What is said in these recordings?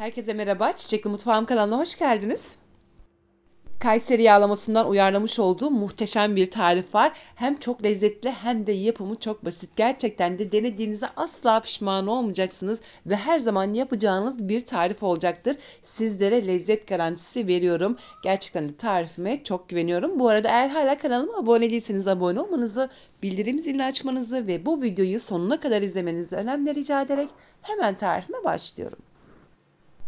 Herkese merhaba, Çiçekli Mutfağım kanalına hoş geldiniz. Kayseri yağlamasından uyarlamış olduğum muhteşem bir tarif var. Hem çok lezzetli hem de yapımı çok basit. Gerçekten de denediğinizde asla pişman olmayacaksınız ve her zaman yapacağınız bir tarif olacaktır. Sizlere lezzet garantisi veriyorum. Gerçekten de tarifime çok güveniyorum. Bu arada eğer hala kanalıma abone değilseniz abone olmanızı, bildirim zilini açmanızı ve bu videoyu sonuna kadar izlemenizi önemli rica ederek hemen tarifime başlıyorum.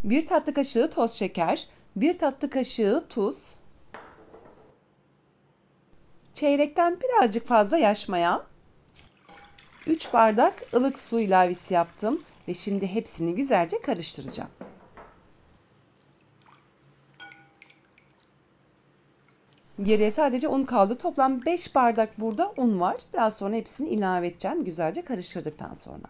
Bir tatlı kaşığı toz şeker, bir tatlı kaşığı tuz, çeyrekten birazcık fazla yaş maya, 3 bardak ılık su ilavesi yaptım ve şimdi hepsini güzelce karıştıracağım. Geriye sadece un kaldı. Toplam 5 bardak burada un var. Biraz sonra hepsini ilave edeceğim güzelce karıştırdıktan sonra.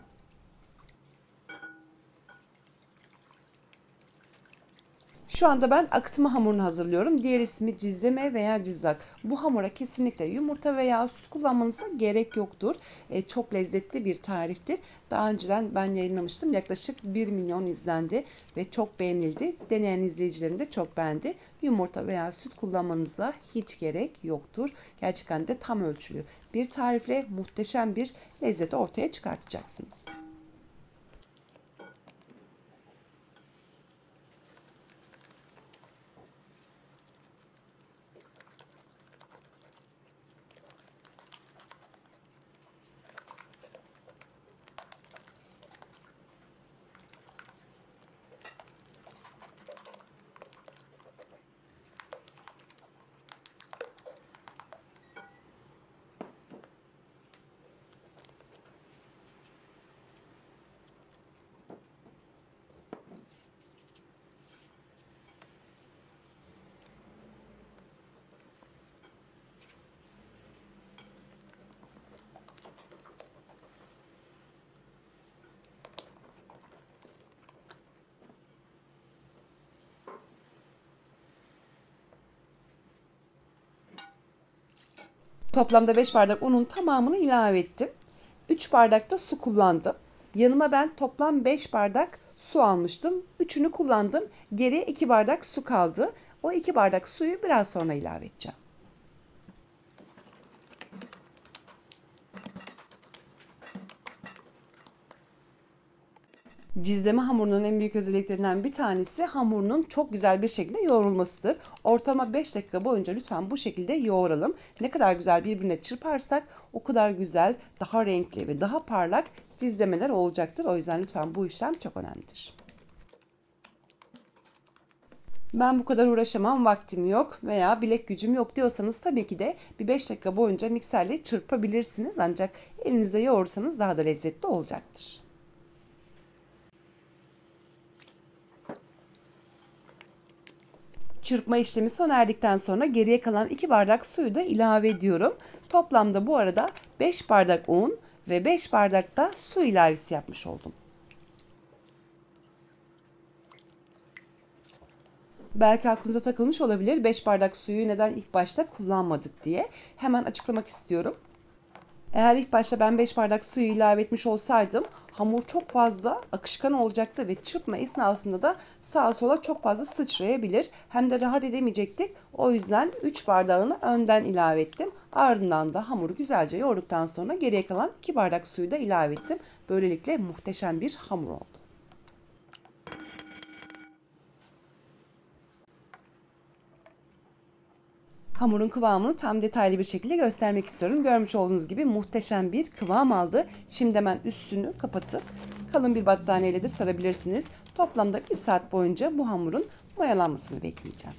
Şu anda ben akıtma hamurunu hazırlıyorum. Diğer ismi cizleme veya cızlak. Bu hamura kesinlikle yumurta veya süt kullanmanıza gerek yoktur. Çok lezzetli bir tariftir. Daha önceden ben yayınlamıştım. Yaklaşık 1 milyon izlendi ve çok beğenildi. Deneyen izleyicilerim de çok beğendi. Yumurta veya süt kullanmanıza hiç gerek yoktur. Gerçekten de tam ölçülü bir tarifle muhteşem bir lezzeti ortaya çıkartacaksınız. Toplamda 5 bardak unun tamamını ilave ettim. 3 bardak da su kullandım. Yanıma ben toplam 5 bardak su almıştım. 3'ünü kullandım. Geriye 2 bardak su kaldı. O 2 bardak suyu biraz sonra ilave edeceğim. Cizleme hamurunun en büyük özelliklerinden bir tanesi hamurunun çok güzel bir şekilde yoğrulmasıdır. Ortalama 5 dakika boyunca lütfen bu şekilde yoğuralım. Ne kadar güzel birbirine çırparsak o kadar güzel, daha renkli ve daha parlak cizlemeler olacaktır. O yüzden lütfen bu işlem çok önemlidir. Ben bu kadar uğraşamam, vaktim yok veya bilek gücüm yok diyorsanız tabii ki de bir 5 dakika boyunca mikserle çırpabilirsiniz. Ancak elinizde yoğursanız daha da lezzetli olacaktır. Çırpma işlemi sona erdikten sonra geriye kalan 2 bardak suyu da ilave ediyorum. Toplamda bu arada 5 bardak un ve 5 bardak da su ilavesi yapmış oldum. Belki aklınıza takılmış olabilir 5 bardak suyu neden ilk başta kullanmadık diye. Hemen açıklamak istiyorum. Eğer ilk başta ben 5 bardak suyu ilave etmiş olsaydım hamur çok fazla akışkan olacaktı ve çırpma esnasında da sağa sola çok fazla sıçrayabilir. Hem de rahat edemeyecektik. O yüzden 3 bardağını önden ilave ettim. Ardından da hamuru güzelce yoğurduktan sonra geriye kalan 2 bardak suyu da ilave ettim. Böylelikle muhteşem bir hamur oldu. Hamurun kıvamını tam detaylı bir şekilde göstermek istiyorum. Görmüş olduğunuz gibi muhteşem bir kıvam aldı. Şimdi hemen üstünü kapatıp kalın bir battaniyeyle de sarabilirsiniz. Toplamda 1 saat boyunca bu hamurun mayalanmasını bekleyeceğim.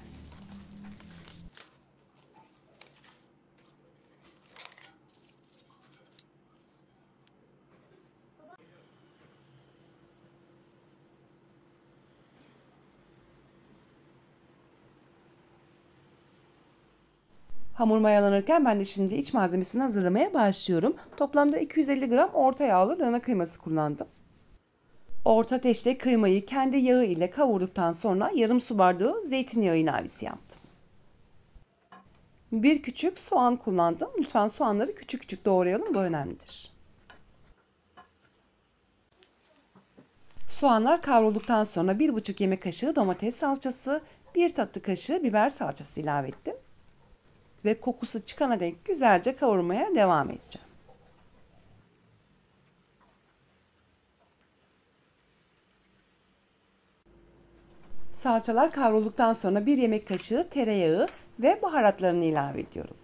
Hamur mayalanırken ben de şimdi iç malzemesini hazırlamaya başlıyorum. Toplamda 250 gram orta yağlı dana kıyması kullandım. Orta ateşte kıymayı kendi yağı ile kavurduktan sonra yarım su bardağı zeytinyağı ilavesi yaptım. Bir küçük soğan kullandım. Lütfen soğanları küçük küçük doğrayalım, bu önemlidir. Soğanlar kavrulduktan sonra 1,5 yemek kaşığı domates salçası, 1 tatlı kaşığı biber salçası ilave ettim. Ve kokusu çıkana dek güzelce kavurmaya devam edeceğim. Salçalar kavrulduktan sonra 1 yemek kaşığı tereyağı ve baharatlarını ilave ediyorum.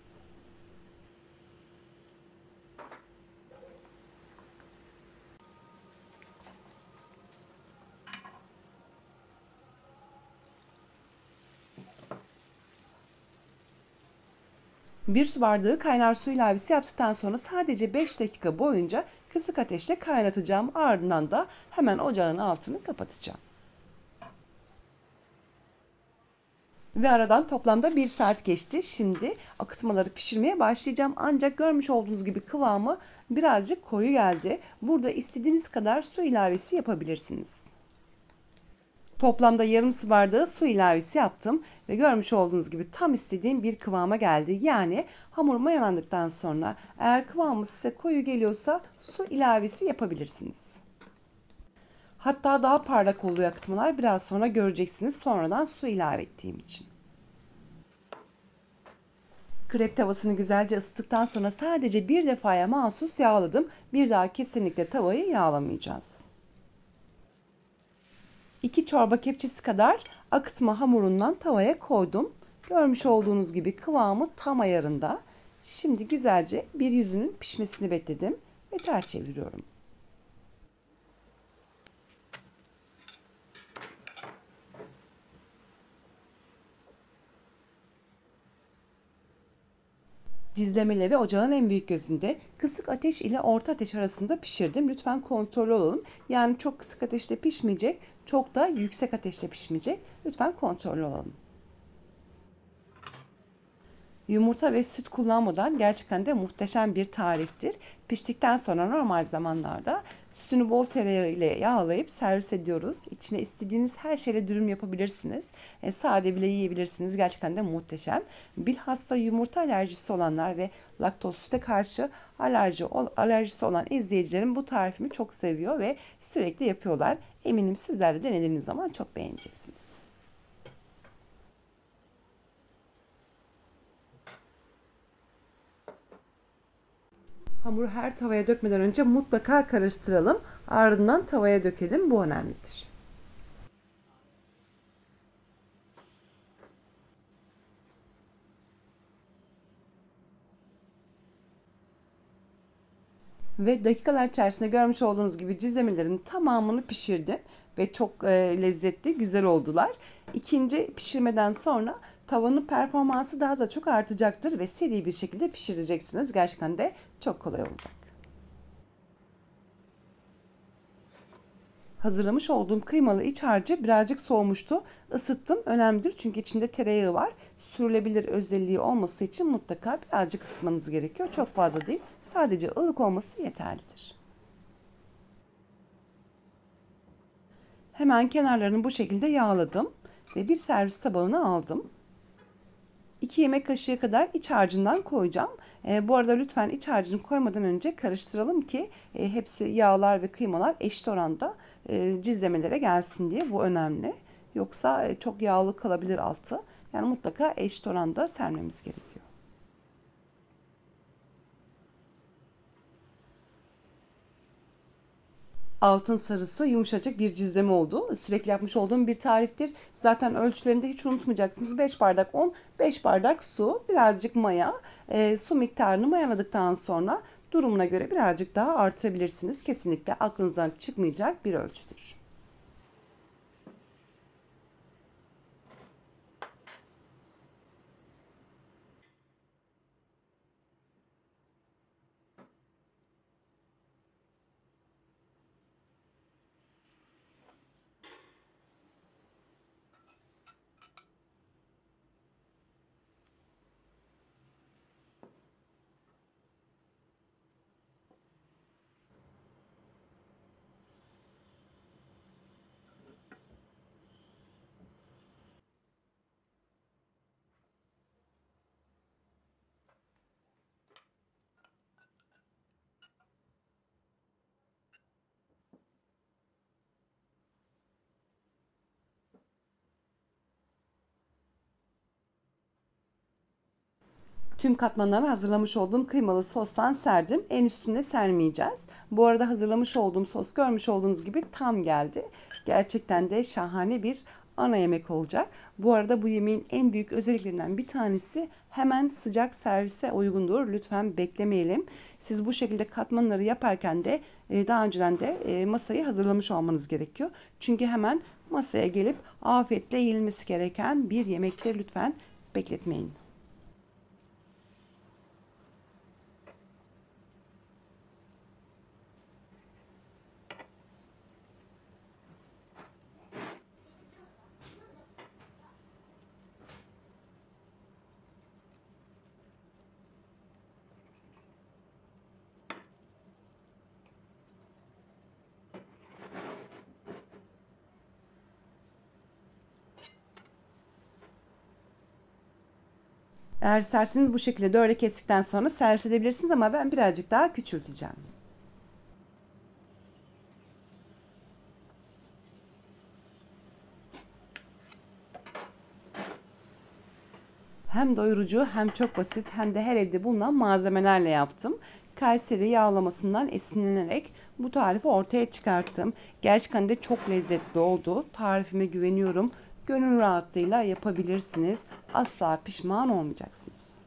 Bir su bardağı kaynar su ilavesi yaptıktan sonra sadece 5 dakika boyunca kısık ateşte kaynatacağım. Ardından da hemen ocağın altını kapatacağım. Ve aradan toplamda 1 saat geçti. Şimdi akıtmaları pişirmeye başlayacağım. Ancak görmüş olduğunuz gibi kıvamı birazcık koyu geldi. Burada istediğiniz kadar su ilavesi yapabilirsiniz. Toplamda yarım su bardağı su ilavesi yaptım ve görmüş olduğunuz gibi tam istediğim bir kıvama geldi. Yani hamur mayalandıktan sonra eğer kıvamı size koyu geliyorsa su ilavesi yapabilirsiniz. Hatta daha parlak oluyor akıtmalar. Biraz sonra göreceksiniz sonradan su ilave ettiğim için. Krep tavasını güzelce ısıttıktan sonra sadece bir defaya mahsus yağladım. Bir daha kesinlikle tavayı yağlamayacağız. 2 çorba kepçesi kadar akıtma hamurundan tavaya koydum. Görmüş olduğunuz gibi kıvamı tam ayarında. Şimdi güzelce bir yüzünün pişmesini bekledim ve ters çeviriyorum. Cizlemeleri ocağın en büyük gözünde kısık ateş ile orta ateş arasında pişirdim. Lütfen kontrollü olalım. Yani çok kısık ateşte pişmeyecek, çok da yüksek ateşte pişmeyecek. Lütfen kontrollü olalım. Yumurta ve süt kullanmadan gerçekten de muhteşem bir tariftir. Piştikten sonra normal zamanlarda sütünü bol tereyağı ile yağlayıp servis ediyoruz. İçine istediğiniz her şeyle dürüm yapabilirsiniz. Sade bile yiyebilirsiniz. Gerçekten de muhteşem. Bilhassa yumurta alerjisi olanlar ve laktoz süte karşı alerjisi olan izleyicilerim bu tarifimi çok seviyor ve sürekli yapıyorlar. Eminim sizler de denediğiniz zaman çok beğeneceksiniz. Hamuru her tavaya dökmeden önce mutlaka karıştıralım. Ardından tavaya dökelim. Bu önemlidir. Ve dakikalar içerisinde görmüş olduğunuz gibi cizlemelerin tamamını pişirdim ve çok lezzetli, güzel oldular. İkinci pişirmeden sonra tavanın performansı daha da çok artacaktır ve seri bir şekilde pişireceksiniz. Gerçekten de çok kolay olacak. Hazırlamış olduğum kıymalı iç harcı birazcık soğumuştu. Isıttım. Önemlidir çünkü içinde tereyağı var. Sürülebilir özelliği olması için mutlaka birazcık ısıtmanız gerekiyor. Çok fazla değil. Sadece ılık olması yeterlidir. Hemen kenarlarını bu şekilde yağladım ve bir servis tabağına aldım. 2 yemek kaşığı kadar iç harcından koyacağım. Bu arada lütfen iç harcını koymadan önce karıştıralım ki hepsi yağlar ve kıymalar eşit oranda cizlemelere gelsin diye. Bu önemli. Yoksa çok yağlı kalabilir altı. Yani mutlaka eşit oranda sermemiz gerekiyor. Altın sarısı yumuşacık bir cizleme oldu. Sürekli yapmış olduğum bir tariftir. Zaten ölçülerinde hiç unutmayacaksınız. 5 bardak un, 5 bardak su, birazcık maya. Su miktarını mayaladıktan sonra durumuna göre birazcık daha artırabilirsiniz. Kesinlikle aklınızdan çıkmayacak bir ölçüdür. Tüm katmanlarını hazırlamış olduğum kıymalı sostan serdim. En üstüne sermeyeceğiz. Bu arada hazırlamış olduğum sos görmüş olduğunuz gibi tam geldi. Gerçekten de şahane bir ana yemek olacak. Bu arada bu yemeğin en büyük özelliklerinden bir tanesi hemen sıcak servise uygundur. Lütfen beklemeyelim. Siz bu şekilde katmanları yaparken de daha önceden de masayı hazırlamış olmanız gerekiyor. Çünkü hemen masaya gelip afiyetle yenilmesi gereken bir yemektir. Lütfen bekletmeyin. Eğer isterseniz bu şekilde dörde kestikten sonra servis edebilirsiniz ama ben birazcık daha küçülteceğim. Hem doyurucu hem çok basit hem de her evde bulunan malzemelerle yaptım. Kayseri yağlamasından esinlenerek bu tarifi ortaya çıkarttım. Gerçekten de çok lezzetli oldu. Tarifime güveniyorum. Gönül rahatlığıyla yapabilirsiniz. Asla pişman olmayacaksınız.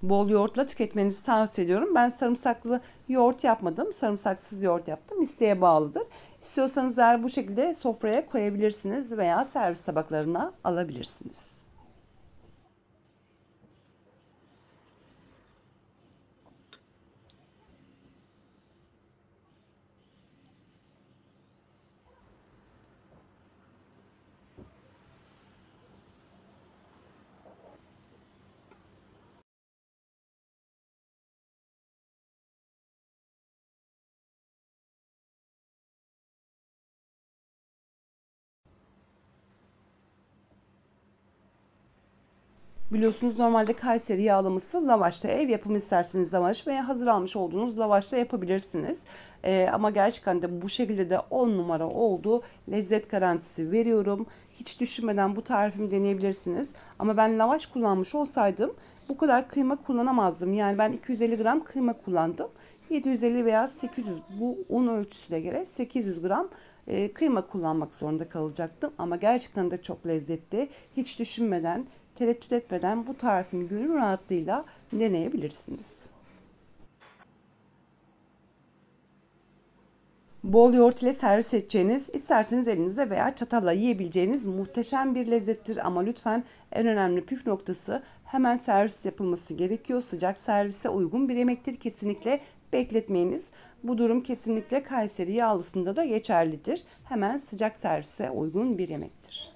Bol yoğurtla tüketmenizi tavsiye ediyorum. Ben sarımsaklı yoğurt yapmadım. Sarımsaksız yoğurt yaptım. İsteğe bağlıdır. İstiyorsanız eğer bu şekilde sofraya koyabilirsiniz veya servis tabaklarına alabilirsiniz. Biliyorsunuz normalde Kayseri yağlaması lavaşta, ev yapımı isterseniz lavaş veya hazır almış olduğunuz lavaşla yapabilirsiniz. Ama gerçekten de bu şekilde de 10 numara oldu. Lezzet garantisi veriyorum. Hiç düşünmeden bu tarifimi deneyebilirsiniz. Ama ben lavaş kullanmış olsaydım bu kadar kıyma kullanamazdım. Yani ben 250 gram kıyma kullandım. 750 veya 800, bu un ölçüsüne göre 800 gram kıyma kullanmak zorunda kalacaktım. Ama gerçekten de çok lezzetli. Hiç düşünmeden, tereddüt etmeden bu tarifimi gönül rahatlığıyla deneyebilirsiniz. Bol yoğurt ile servis edeceğiniz, isterseniz elinizde veya çatalla yiyebileceğiniz muhteşem bir lezzettir. Ama lütfen, en önemli püf noktası, hemen servis yapılması gerekiyor. Sıcak servise uygun bir yemektir. Kesinlikle bekletmeyiniz. Bu durum kesinlikle Kayseri yağlısında da geçerlidir. Hemen sıcak servise uygun bir yemektir.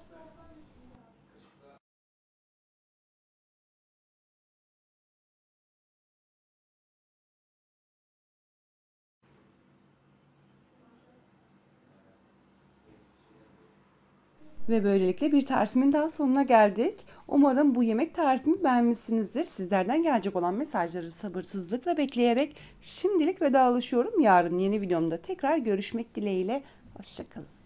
Ve böylelikle bir tarifimin daha sonuna geldik. Umarım bu yemek tarifimi beğenmişsinizdir. Sizlerden gelecek olan mesajları sabırsızlıkla bekleyerek şimdilik vedalaşıyorum. Yarın yeni videomda tekrar görüşmek dileğiyle. Hoşçakalın.